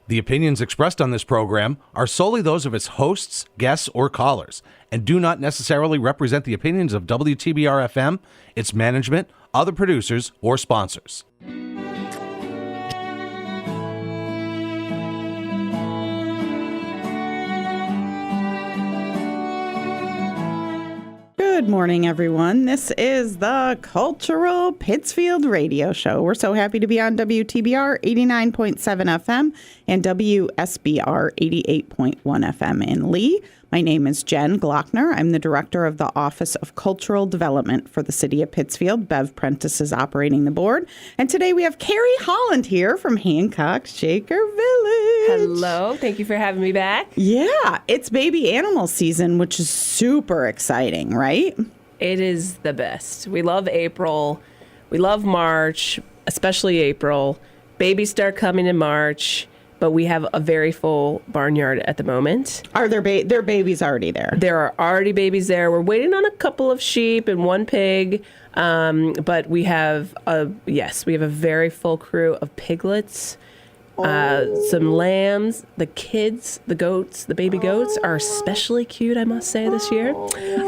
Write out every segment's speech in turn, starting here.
The opinions expressed on this program are solely those of its hosts, guests, or callers, and do not necessarily represent the opinions of WTBR-FM, its management, other producers, or sponsors. Good morning, everyone. This is the Cultural Pittsfield Radio Show. We're so happy to be on WTBR 89.7 FM and WSBR 88.1 FM in Lee. My name is Jen Glockner. I'm the director of the Office of Cultural Development for the City of Pittsfield. Bev Prentice is operating the board. And today we have Carrie Holland here from Hancock Shaker Village. Hello. Thank you for having me back. Yeah, it's baby animal season, which is super exciting, right? It is the best. We love April. We love March, especially April. Babies start coming in March. But we have a very full barnyard at the moment. Are there babies already there? There are already babies there. We're waiting on a couple of sheep and one pig. But we have a very full crew of piglets, some lambs, the kids, the goats, the baby goats are especially cute, I must say, this year.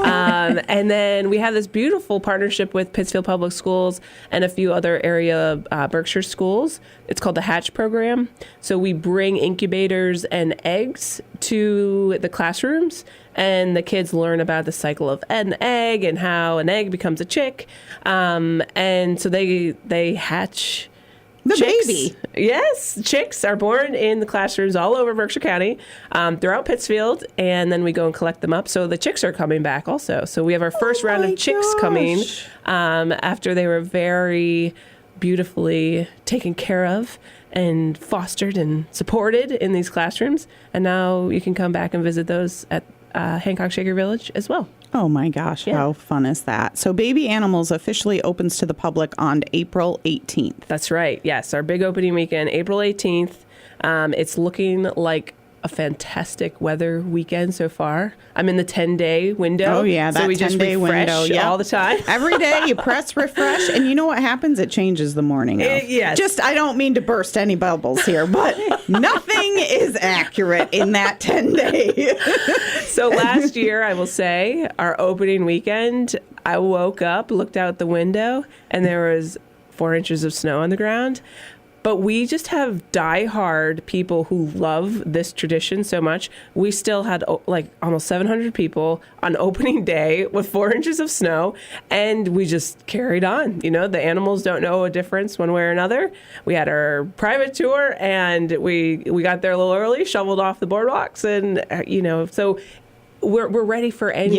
And then we have this beautiful partnership with Pittsfield Public Schools and a few other area Berkshire schools. It's called the Hatch Program. So we bring incubators and eggs to the classrooms, and the kids learn about the cycle of an egg and how an egg becomes a chick. And so they hatch the chicks. Baby. Yes, chicks are born in the classrooms all over Berkshire County, throughout Pittsfield, and then we go and collect them up. So the chicks are coming back also. So we have our first round of chicks coming after they were very beautifully taken care of and fostered and supported in these classrooms. And now you can come back and visit those at Hancock Shaker Village as well. Oh my gosh, yeah. How fun is that? So Baby Animals officially opens to the public on April 18th. That's right. Yes, our big opening weekend, April 18th. It's looking like a fantastic weather weekend so far. I'm in the 10-day window. Oh, yeah, that so we 10-day window. Yep. All the time. Every day you press refresh, and you know what happens? It changes the morning of. Yes. I don't mean to burst any bubbles here, but nothing is accurate in that 10-day. So last year, I will say, our opening weekend, I woke up, looked out the window, and there was 4 inches of snow on the ground. But we just have diehard people who love this tradition so much. We still had like almost 700 people on opening day with 4 inches of snow, and we just carried on. You know, the animals don't know a difference one way or another. We had our private tour, and we got there a little early, shoveled off the boardwalks, and so. We're ready for any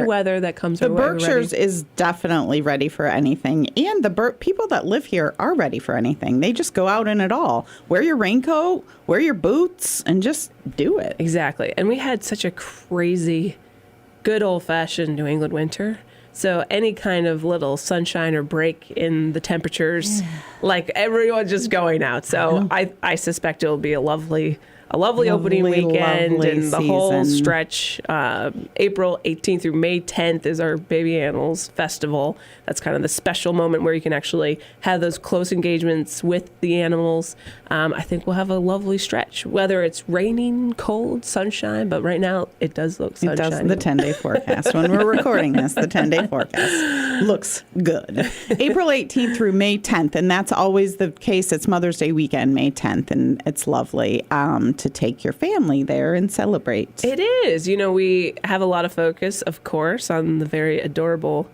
weather that comes our way. The Berkshires is definitely ready for anything. And the people that live here are ready for anything. They just go out in it all. Wear your raincoat, wear your boots, and just do it. Exactly. And we had such a crazy, good old-fashioned New England winter. So any kind of little sunshine or break in the temperatures, like everyone's just going out. So I suspect it'll be a lovely opening weekend, and the whole stretch. April 18th through May 10th is our Baby Animals Festival. That's kind of the special moment where you can actually have those close engagements with the animals. I think we'll have a lovely stretch, whether it's raining, cold, sunshine, but right now it does look sunshiny. It does. The 10-day forecast. When we're recording this, the 10-day forecast looks good. April 18th through May 10th, and that's always the case. It's Mother's Day weekend, May 10th, and it's lovely to take your family there and celebrate. It is. You know, we have a lot of focus, of course, on the very adorable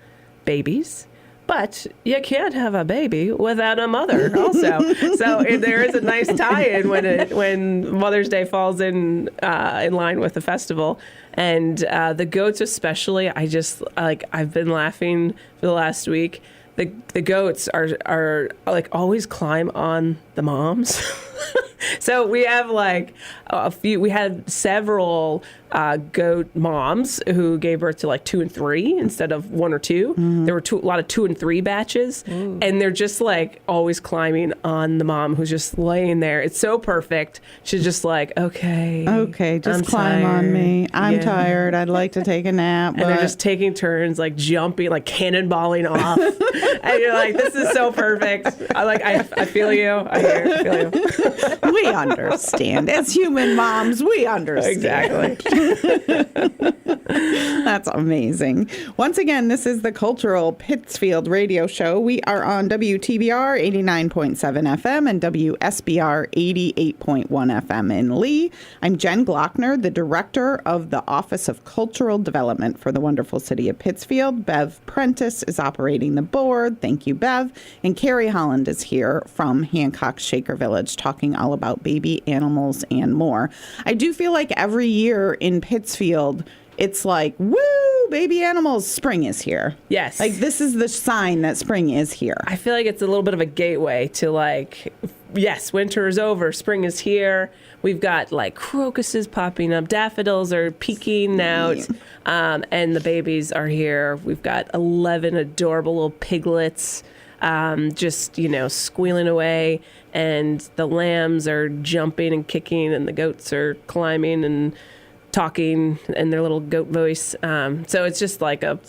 babies. But you can't have a baby without a mother also. So there is a nice tie-in when Mother's Day falls in line with the festival. And the goats especially, I've been laughing for the last week. The goats are like always climb on the moms. So we have we had several goat moms who gave birth to 2 and 3 instead of 1 or 2. Mm-hmm. There were a lot of 2 and 3 batches. Ooh. And they're just always climbing on the mom who's just laying there. It's so perfect. She's just okay, just climb on me. I'm tired. I'd like to take a nap. And they're just taking turns, jumping, cannonballing off. And you're like, this is so perfect. I feel you. I feel you. We understand. As human moms, we understand. Exactly. That's amazing. Once again, this is the Cultural Pittsfield Radio Show. We are on WTBR 89.7 FM and WSBR 88.1 FM in Lee. I'm Jen Glockner, the Director of the Office of Cultural Development for the wonderful city of Pittsfield. Bev Prentice is operating the board. Thank you, Bev. And Carrie Holland is here from Hancock Shaker Village talking all about baby animals and more. I do feel like every year in Pittsfield, it's like, woo, baby animals, spring is here. Yes. Like, this is the sign that spring is here. I feel like it's a little bit of a gateway to like, yes, winter is over, spring is here. We've got like crocuses popping up, daffodils are peeking out, and the babies are here. We've got 11 adorable little piglets just, squealing away, and the lambs are jumping and kicking, and the goats are climbing and talking in their little goat voice. So it's just like a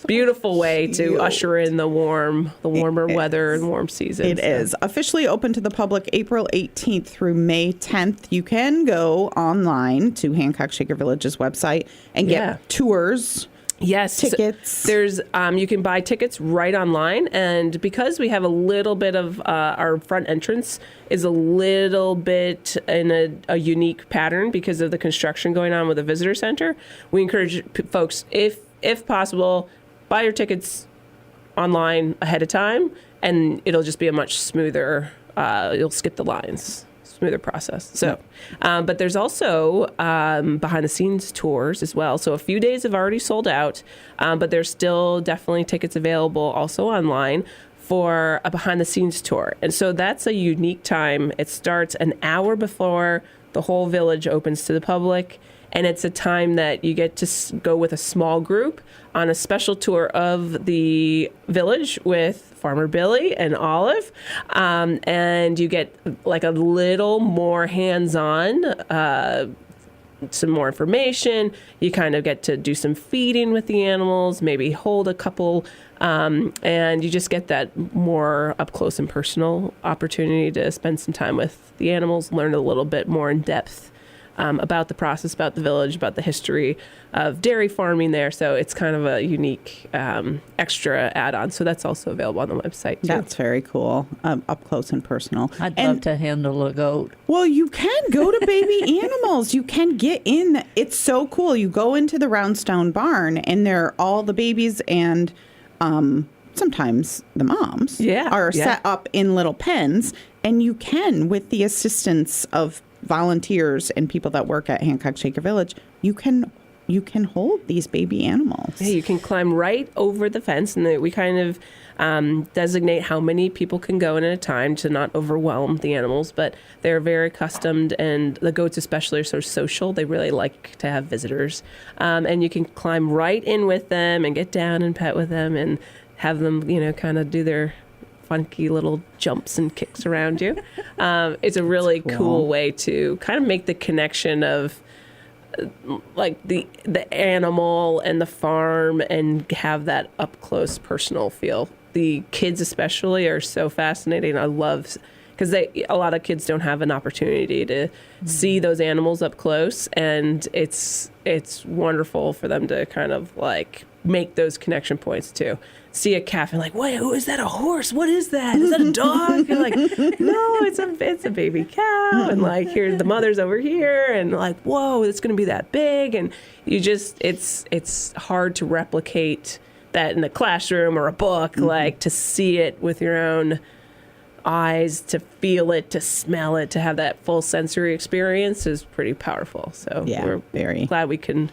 beautiful way to usher in the warmer weather and warm season. It is officially open to the public April 18th through May 10th. You can go online to Hancock Shaker Village's website and get tours. Yes, tickets. There's you can buy tickets right online, and because we have a little bit of our front entrance is a little bit in a unique pattern because of the construction going on with the visitor center, we encourage folks, if possible, buy your tickets online ahead of time, and it'll just be a much smoother. You'll skip the lines. Smoother process. So, but there's also behind the scenes tours as well. So a few days have already sold out, but there's still definitely tickets available also online for a behind the scenes tour. And so that's a unique time. It starts an hour before the whole village opens to the public. And it's a time that you get to go with a small group on a special tour of the village with Farmer Billy and Olive. And you get like a little more hands-on, some more information. You kind of get to do some feeding with the animals, maybe hold a couple, and you just get that more up close and personal opportunity to spend some time with the animals, learn a little bit more in depth about the process, about the village, about the history of dairy farming there. So it's kind of a unique extra add-on. So that's also available on the website, too. That's very cool, up close and personal. I'd love to handle a goat. Well, you can go to baby animals. You can get in. It's so cool. You go into the Roundstone barn, and there are all the babies and sometimes the moms are set up in little pens. And you can, with the assistance of volunteers and people that work at Hancock Shaker Village, you can hold these baby animals. Yeah, you can climb right over the fence, and we kind of designate how many people can go in at a time to not overwhelm the animals, but they're very accustomed, and the goats especially are so social. They really like to have visitors. And you can climb right in with them and get down and pet with them and have them, kind of do their funky little jumps and kicks around you. It's a really cool way to kind of make the connection of like the animal and the farm and have that up close personal feel. The kids especially are so fascinating. I love because a lot of kids don't have an opportunity to see those animals up close, and it's wonderful for them to kind of like make those connection points too. See a calf and like, wait, who is that? A horse? What is that? Is that a dog? You're like, no, it's a baby cow. And like, here the mother's over here, and like, whoa, it's going to be that big. And you just, it's hard to replicate that in a classroom or a book, like to see it with your own eyes, to feel it, to smell it, to have that full sensory experience is pretty powerful. So we're very glad we can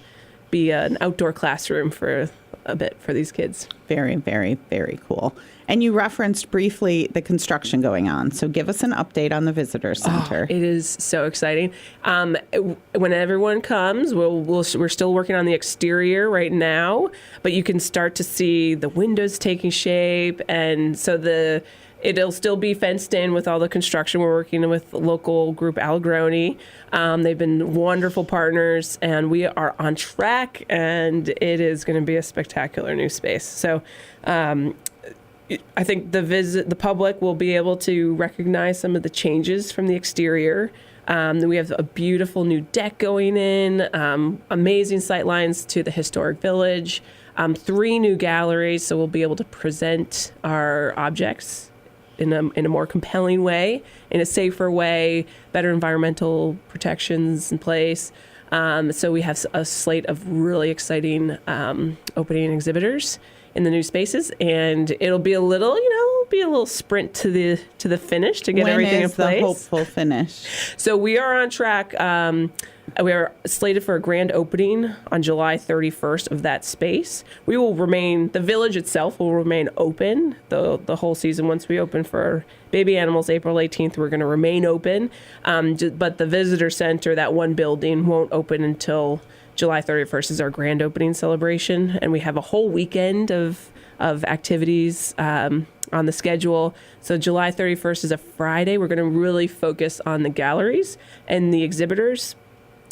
be an outdoor classroom for a bit for these kids. Very, very, very cool. And you referenced briefly the construction going on. So give us an update on the visitor center. It is so exciting. When everyone comes, we're still working on the exterior right now, but you can start to see the windows taking shape. And so it'll still be fenced in with all the construction. We're working with local group Algroni. They've been wonderful partners, and we are on track, and it is going to be a spectacular new space. So I think the public will be able to recognize some of the changes from the exterior. We have a beautiful new deck going in, amazing sight lines to the historic village, 3 new galleries, so we'll be able to present our objects in a more compelling way, in a safer way, better environmental protections in place. So we have a slate of really exciting opening exhibitors in the new spaces, and it'll be a little, sprint to the finish to get everything in place. When is the hopeful finish? So we are on track. We are slated for a grand opening on July 31st of that space. The village itself will remain open the whole season. Once we open for baby animals, April 18th, we're going to remain open. But the visitor center, that one building, won't open until July 31st is our grand opening celebration. And we have a whole weekend of activities on the schedule. So July 31st is a Friday. We're going to really focus on the galleries and the exhibitors.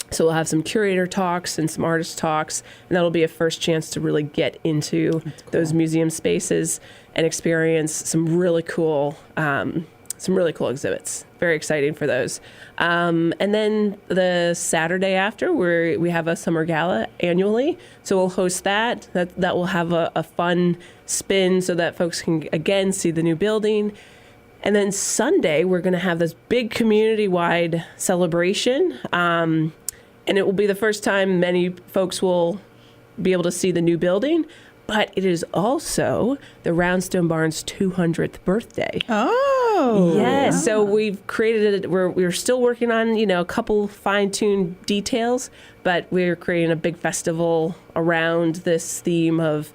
So we'll have some curator talks and some artist talks, and that'll be a first chance to really get into those museum spaces and experience some really cool exhibits. Very exciting for those. And then the Saturday after, we have a summer gala annually, so we'll host that. That will have a fun spin so that folks can again see the new building. And then Sunday, we're going to have this big community-wide celebration. And it will be the first time many folks will be able to see the new building, but it is also the Roundstone Barn's 200th birthday. Oh, yes. Yeah. So we've created it. We're still working on a couple fine-tuned details, but we're creating a big festival around this theme of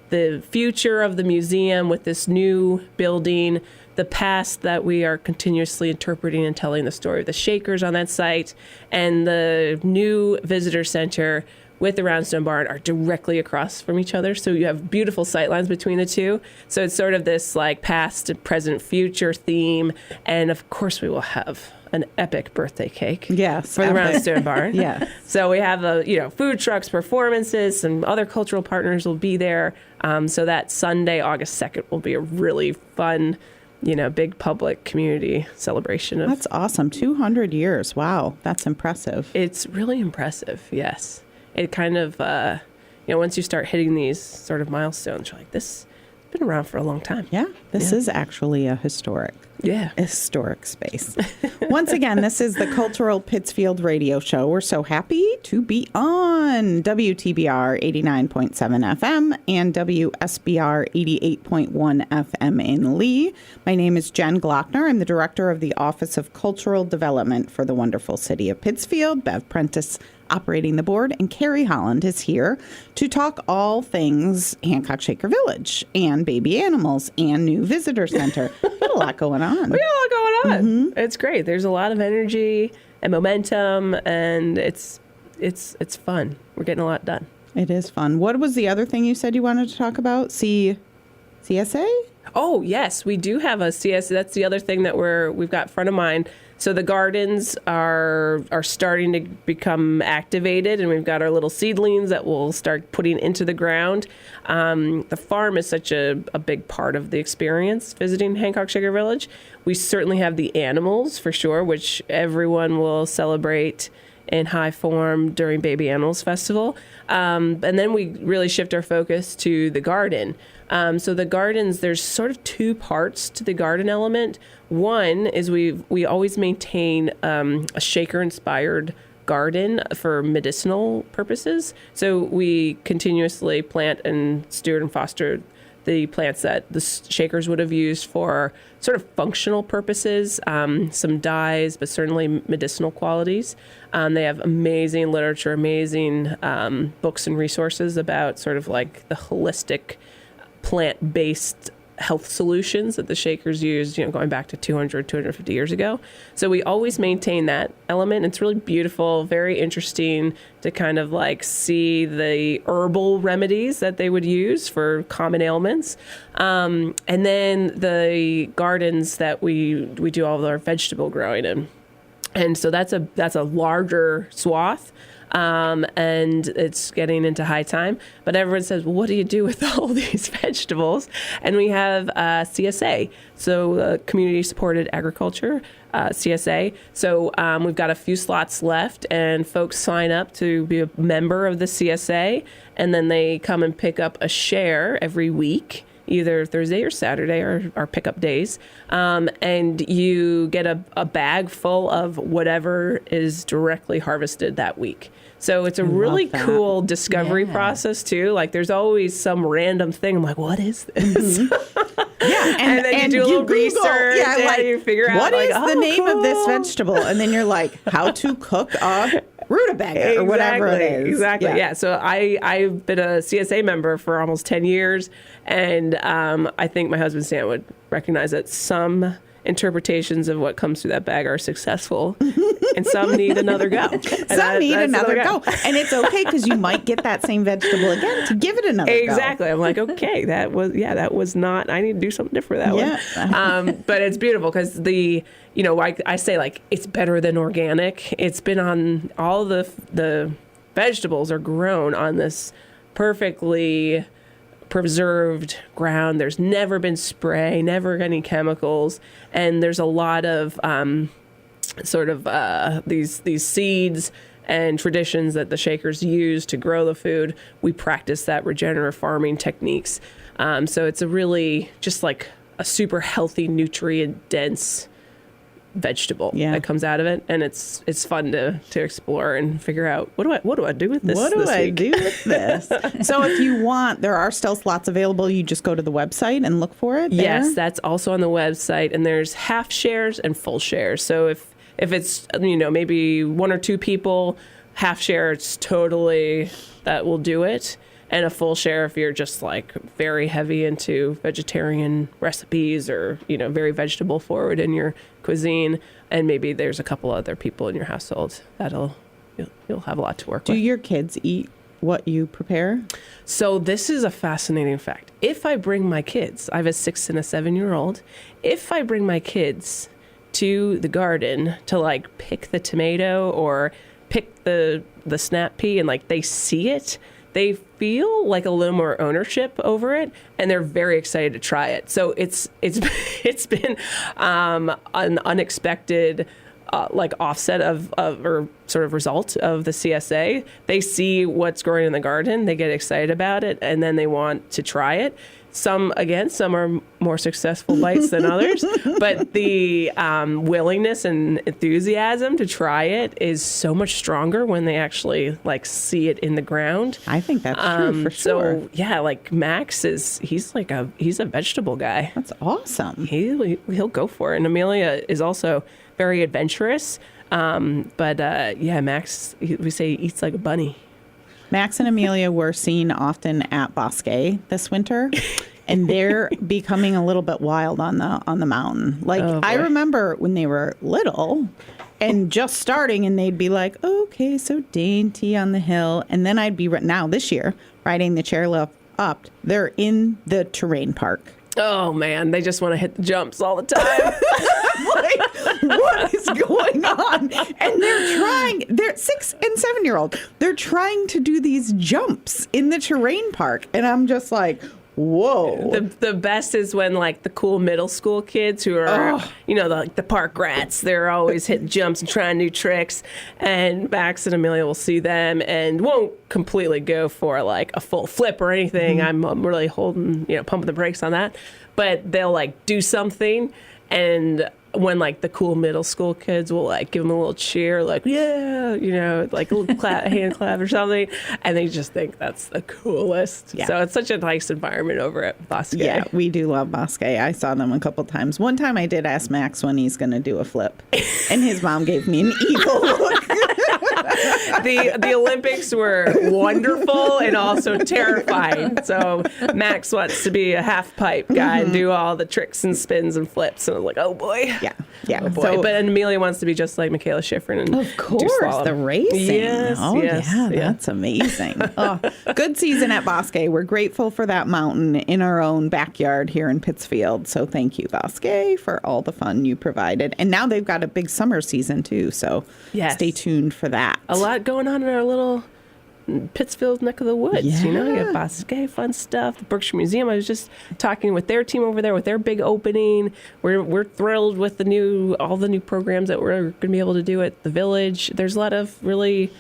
the future of the museum with this new building, the past that we are continuously interpreting and telling the story of the Shakers on that site, and the new visitor center with the Roundstone Barn are directly across from each other. So you have beautiful sightlines between the two. So it's sort of this like past, present, future theme. And of course we will have an epic birthday cake. Yes, for the Roundstone Barn. Yes. So we have food trucks, performances, and other cultural partners will be there. So that Sunday, August 2nd, will be a really fun, big public community celebration. That's awesome. 200 years. Wow. That's impressive. It's really impressive. Yes. It kind of, once you start hitting these sort of milestones, you're like, this has been around for a long time. Yeah. This is actually a historic space. Once again, this is the Cultural Pittsfield Radio Show. We're so happy to be on WTBR 89.7 FM and WSBR 88.1 FM in Lee. My name is Jen Glockner. I'm the director of the Office of Cultural Development for the wonderful city of Pittsfield. Bev Prentice operating the board, and Carrie Holland is here to talk all things Hancock Shaker Village and baby animals and new visitor center. We got a lot going on. We got a lot going on. Mm-hmm. It's great. There's a lot of energy and momentum, and it's fun. We're getting a lot done. It is fun. What was the other thing you said you wanted to talk about? CSA? Oh, yes, we do have a CSA. That's the other thing that we've got front of mind. So the gardens are starting to become activated, and we've got our little seedlings that we'll start putting into the ground. The farm is such a big part of the experience visiting Hancock Shaker Village. We certainly have the animals, for sure, which everyone will celebrate in high form during Baby Animals Festival. And then we really shift our focus to the garden. So the gardens, there's sort of two parts to the garden element. One is we always maintain a shaker-inspired garden for medicinal purposes. So we continuously plant and steward and foster the plants that the Shakers would have used for sort of functional purposes, some dyes, but certainly medicinal qualities. They have amazing literature, amazing books and resources about sort of like the holistic plant-based health solutions that the Shakers used, going back to 250 years ago. So we always maintain that element. It's really beautiful, very interesting to kind of like see the herbal remedies that they would use for common ailments. And then the gardens that we do all of our vegetable growing in. And so that's a larger swath. and it's getting into high time. But everyone says, well, what do you do with all these vegetables? And we have CSA, so Community Supported Agriculture, CSA. So we've got a few slots left, and folks sign up to be a member of the CSA, and then they come and pick up a share every week, either Thursday or Saturday are our pickup days. And you get a bag full of whatever is directly harvested that week. So it's a really cool discovery process, too. Like, there's always some random thing. I'm like, what is this? Yeah, and then you do a little Google, research, and you figure out, what is the name of this cool. vegetable? And then you're like, how to cook a rutabaga or whatever it is. Exactly. Yeah. So I've been a CSA member for almost 10 years, and I think my husband Stan would recognize that some interpretations of what comes through that bag are successful, and some need another go. Some need another go. And it's okay, because you might get that same vegetable again to give it another go. Exactly. I'm like, okay, that was not, I need to do something different for that one. But it's beautiful because I say, like, it's better than organic. It's been on all the vegetables are grown on this perfectly preserved ground. There's never been spray, never any chemicals, and there's a lot of these seeds and traditions that the Shakers use to grow the food. We practice that regenerative farming techniques. So it's a really just like a super healthy, nutrient dense vegetable that comes out of it, and it's fun to explore and figure out what do I do with this. What do I do with this? So if you want, there are still slots available. You just go to the website and look for it there? Yes, that's also on the website, and there's half shares and full shares. So if it's maybe one or two people, half share, it's totally that will do it. And a full share if you're just like very heavy into vegetarian recipes or, very vegetable forward in your cuisine. And maybe there's a couple other people in your household you'll have a lot to work with. Do your kids eat what you prepare? So this is a fascinating fact. If I bring my kids, I have a 6 and a 7-year-old. If I bring my kids to the garden to like pick the tomato or pick the snap pea and like they see it, they feel like a little more ownership over it, and they're very excited to try it. So it's been an unexpected offset of or sort of result of the CSA. They see what's growing in the garden, they get excited about it, and then they want to try it. Some are more successful bites than others, but the willingness and enthusiasm to try it is so much stronger when they actually see it in the ground. I think that's true for sure. So yeah, like Max he's a vegetable guy. That's awesome. He'll go for it. And Amelia is also very adventurous. Max, we say he eats like a bunny. Max and Amelia were seen often at Bosque this winter, and they're becoming a little bit wild on the mountain. I remember when they were little and just starting, and they'd be like, okay, so dainty on the hill. And then I'd be, now this year, riding the chairlift up. They're in the terrain park. Oh, man, they just want to hit the jumps all the time. What is going on? And they're 6 and 7-year-old. They're trying to do these jumps in the terrain park. And I'm just like, whoa. The best is when the cool middle school kids who are, the park rats, they're always hitting jumps and trying new tricks. And Max and Amelia will see them and won't completely go for a full flip or anything. Mm-hmm. I'm really pumping the brakes on that. But they'll do something, and when the cool middle school kids will give them a little cheer, yeah, a little hand clap or something, and they just think that's the coolest. Yeah. So it's such a nice environment over at Bosque. Yeah, we do love Bosque. I saw them a couple times. One time I did ask Max when he's going to do a flip, and his mom gave me an evil look. The Olympics were wonderful and also terrifying. So Max wants to be a half pipe guy and do all the tricks and spins and flips. And I was like, oh boy. Yeah. Oh boy. So, but Amelia wants to be just like Michaela Schifrin and of course, the racing. Yes. That's amazing. Good season at Bosque. We're grateful for that mountain in our own backyard here in Pittsfield. So thank you, Bosque, for all the fun you provided. And now they've got a big summer season too. So stay tuned for that. that? A lot going on in our little Pittsfield neck of the woods. You know, you have Bosque, fun stuff. The Berkshire Museum. I was just talking with their team over there with their big opening. We're thrilled with all the new programs that we're going to be able to do at the Village. There's a lot of really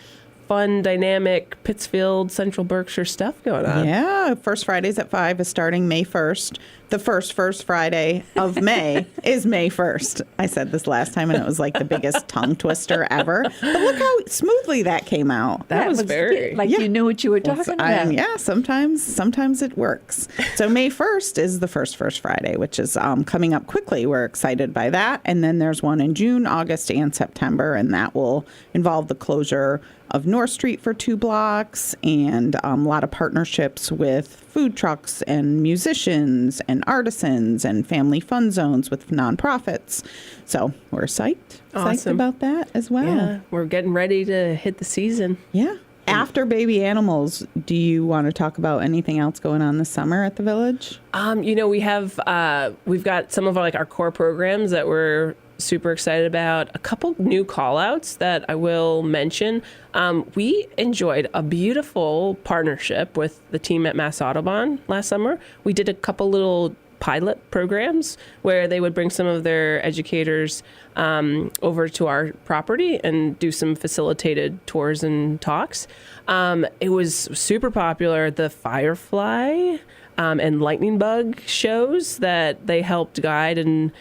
fun, dynamic Pittsfield, Central Berkshire stuff going on. Yeah, First Fridays at 5 is starting May 1st. The first Friday of May is May 1st. I said this last time, and it was like the biggest tongue twister ever. But look how smoothly that came out. That was very... Like you knew what you were talking about. Yeah, sometimes it works. So May 1st is the first Friday, which is coming up quickly. We're excited by that. And then there's one in June, August, and September, and that will involve the closure of North Street for 2 blocks and a lot of partnerships with food trucks and musicians and artisans and family fun zones with nonprofits. So we're psyched about that as well. Yeah, we're getting ready to hit the season. Yeah. After baby animals, do you want to talk about anything else going on this summer at the Village? You know, we've got some of our core programs that we're super excited about. A couple new call-outs that I will mention. We enjoyed a beautiful partnership with the team at Mass Audubon last summer. We did a couple little pilot programs where they would bring some of their educators over to our property and do some facilitated tours and talks. It was super popular. The Firefly and Lightning Bug shows that they helped guide and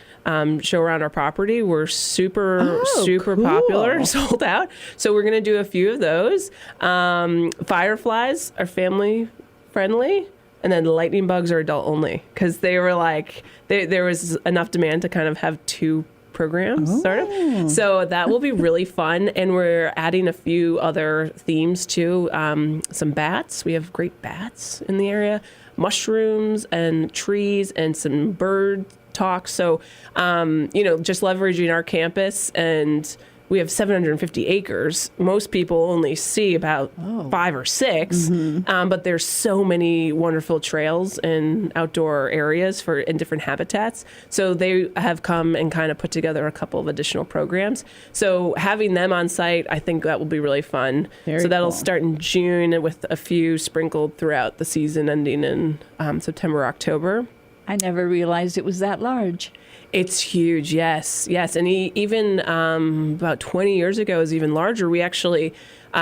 show around our property were super cool. popular and sold out. So we're going to do a few of those. Fireflies are family friendly. And then the lightning bugs are adult only because they were there was enough demand to kind of have 2 programs sort of. So that will be really fun. And we're adding a few other themes too. Some bats. We have great bats in the area, mushrooms and trees and some bird talk. So, just leveraging our campus, and we have 750 acres. Most people only see about 5 or 6, but there's so many wonderful trails and outdoor areas in different habitats. So they have come and kind of put together a couple of additional programs. So having them on site, I think that will be really fun. So that'll start in June with a few sprinkled throughout the season, ending in September, October. I never realized it was that large. It's huge, yes. And even about 20 years ago, it was even larger. We actually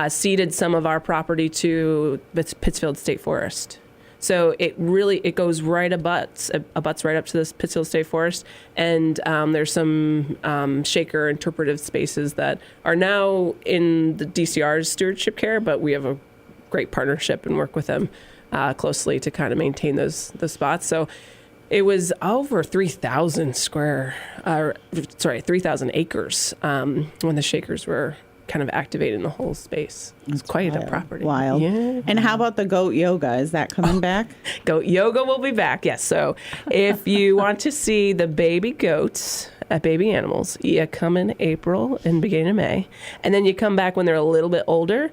ceded some of our property to Pittsfield State Forest. So it goes right abuts right up to this Pittsfield State Forest. And there's some shaker interpretive spaces that are now in the DCR's stewardship care, but we have a great partnership and work with them closely to kind of maintain those spots. So it was over 3,000 acres when the shakers were kind of activating the whole space. It's quite a property. Wild. Yeah. And how about the goat yoga? Is that coming back? Goat yoga will be back, yes. So if you want to see the baby goats at Baby Animals, you come in April and beginning of May. And then you come back when they're a little bit older,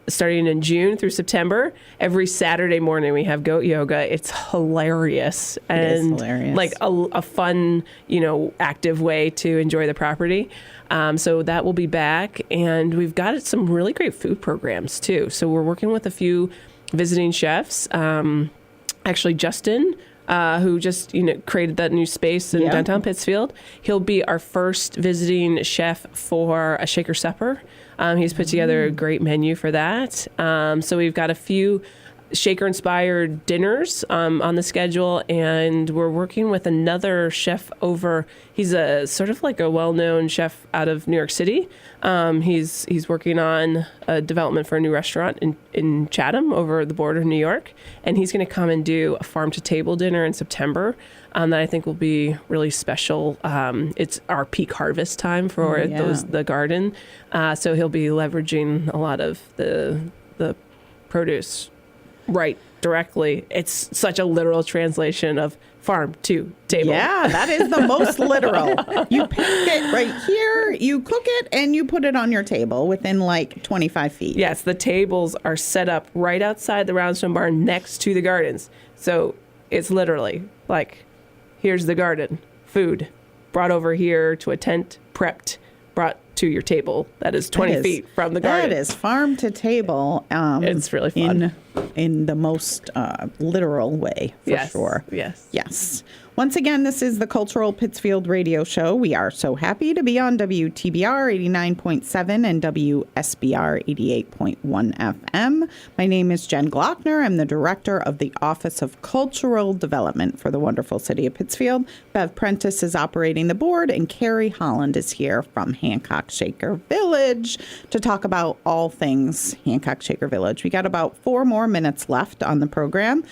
starting in June through September. Every Saturday morning we have goat yoga. It's hilarious. It is hilarious. Like a fun, active way to enjoy the property. So that will be back. And we've got some really great food programs too. So we're working with a few visiting chefs. Actually, Justin, who just created that new space in downtown Pittsfield. He'll be our first visiting chef for a shaker supper. He's put together a great menu for that. So we've got a few shaker-inspired dinners on the schedule, and we're working with another chef over. He's a sort of like a well-known chef out of New York City. He's working on a development for a new restaurant in Chatham over the border of New York, and he's going to come and do a farm-to-table dinner in September that I think will be really special. It's our peak harvest time for the garden, so he'll be leveraging a lot of the produce right directly. It's such a literal translation of farm to table. Yeah, that is the most literal. You pick it right here, you cook it, and you put it on your table within 25 feet. Yes, the tables are set up right outside the Roundstone Barn next to the gardens. So it's literally here's the garden, food, brought over here to a tent, prepped, brought to your table that is 20 feet from the garden. That is farm to table. It's really fun. In the most literal way, for sure. Yes. Once again, this is the Cultural Pittsfield Radio Show. We are so happy to be on WTBR 89.7 and WSBR 88.1 FM. My name is Jen Glockner. I'm the director of the Office of Cultural Development for the wonderful city of Pittsfield. Bev Prentice is operating the board, and Carrie Holland is here from Hancock Shaker Village to talk about all things Hancock Shaker Village. We got about 4 more minutes left on the program.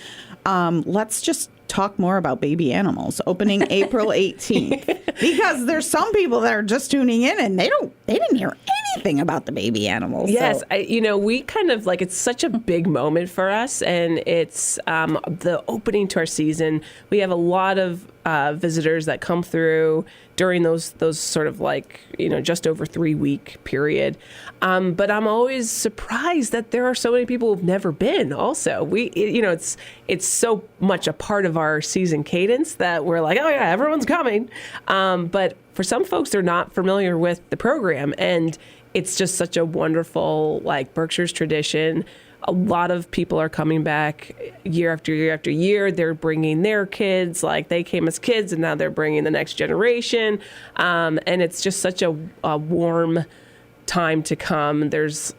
Let's just talk more about baby animals opening April 18th, because there's some people that are just tuning in and they didn't hear anything about the baby animals. Yes, so. We kind of it's such a big moment for us, and it's the opening to our season. We have a lot of visitors that come through during those sort of just over 3-week period. But I'm always surprised that there are so many people who've never been. Also, it's so much a part of our season cadence that we're like, oh yeah, everyone's coming. But for some folks, they're not familiar with the program, and it's just such a wonderful Berkshire's tradition. A lot of people are coming back year after year after year. They're bringing their kids, they came as kids, and now they're bringing the next generation. And it's just such a warm time to come. There's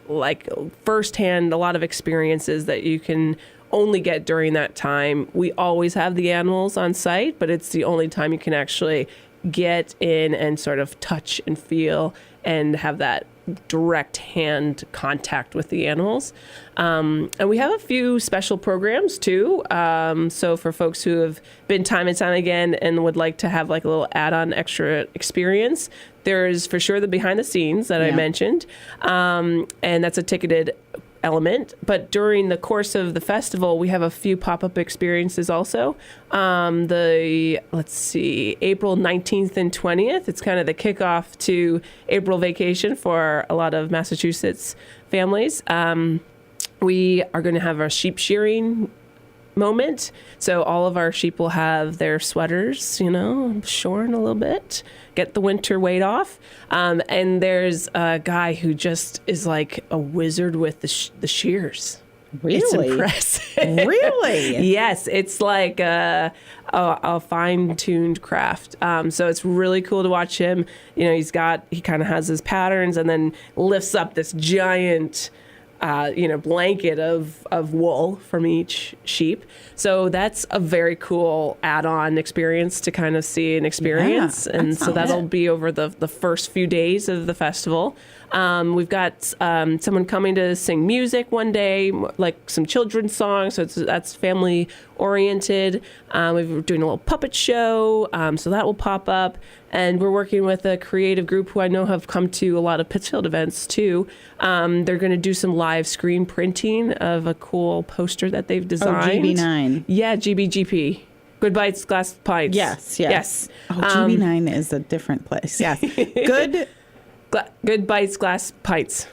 firsthand a lot of experiences that you can only get during that time. We always have the animals on site, but it's the only time you can actually get in and sort of touch and feel and have that direct hand contact with the animals. And we have a few special programs too. So for folks who have been time and time again and would like to have a little add-on extra experience, there's for sure the behind the scenes that I mentioned. And that's a ticketed element. But during the course of the festival, we have a few pop-up experiences also. April 19th and 20th, it's kind of the kickoff to April vacation for a lot of Massachusetts families. We are going to have our sheep shearing moment. So all of our sheep will have their sweaters, shorn a little bit, get the winter weight off. And there's a guy who just is like a wizard with the shears. Really? It's impressive. Really? Yes. It's like a fine-tuned craft. So it's really cool to watch him. He kind of has his patterns and then lifts up this giant blanket of wool from each sheep. So that's a very cool add-on experience to kind of see and experience. Yeah, and so that'll be over the first few days of the festival. We've got someone coming to sing music one day, like some children's songs. So that's family oriented. We're doing a little puppet show. So that will pop up. And we're working with a creative group who I know have come to a lot of Pittsfield events too. They're going to do some live screen printing of a cool poster that they've designed. Oh, GB9. Yeah, GBGP. Good Bites, Glass Pints. Yes. Oh, GB9 is a different place. Yes. Good Bites, Glass Pints.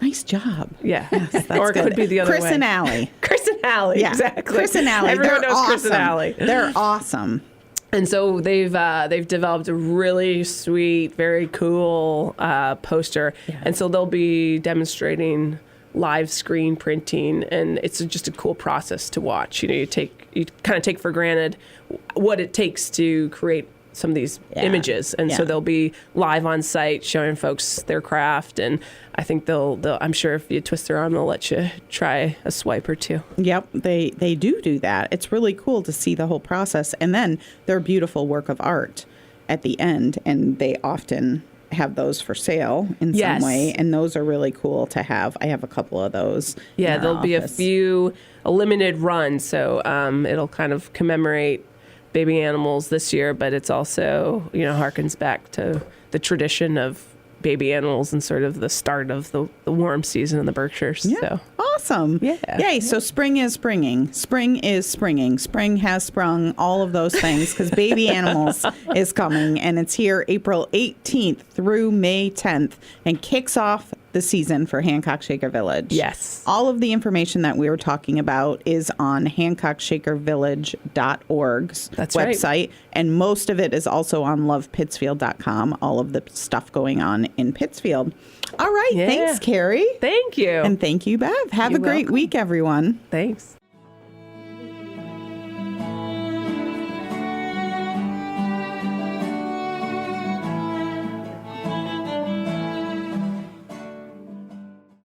Nice job. Yeah. Yes, that's or it good. could be the other Chris way. and Allie. Chris and Allie, yeah. Exactly. Chris and Allie. Everyone knows awesome. Chris and Allie. They're awesome. And so they've developed a really sweet, very cool poster. Yeah. And so they'll be demonstrating live screen printing, and it's just a cool process to watch. You kind of take for granted what it takes to create some of these images, and so they'll be live on site showing folks their craft, and I think they'll I'm sure if you twist their arm, they'll let you try a swipe or two. Yep, they do that. It's really cool to see the whole process, and then their beautiful work of art at the end, and they often have those for sale in some way, and those are really cool to have. I have a couple of those. Yeah, there'll be a limited run, so it'll kind of commemorate baby animals this year, but it's also, harkens back to the tradition of baby animals and sort of the start of the warm season in the Berkshires. Yeah. So. Awesome. Yeah. Yay. So spring is springing. Spring is springing. Spring has sprung, all of those things, because baby animals is coming, and it's here April 18th through May 10th and kicks off the season for Hancock Shaker Village. Yes. All of the information that we were talking about is on HancockShakerVillage.org's That's right. website. And most of it is also on lovepittsfield.com, all of the stuff going on in Pittsfield. All right. Yeah. Thanks, Carrie. Thank you. And thank you, Bev. Have You're a great welcome. week, everyone. Thanks.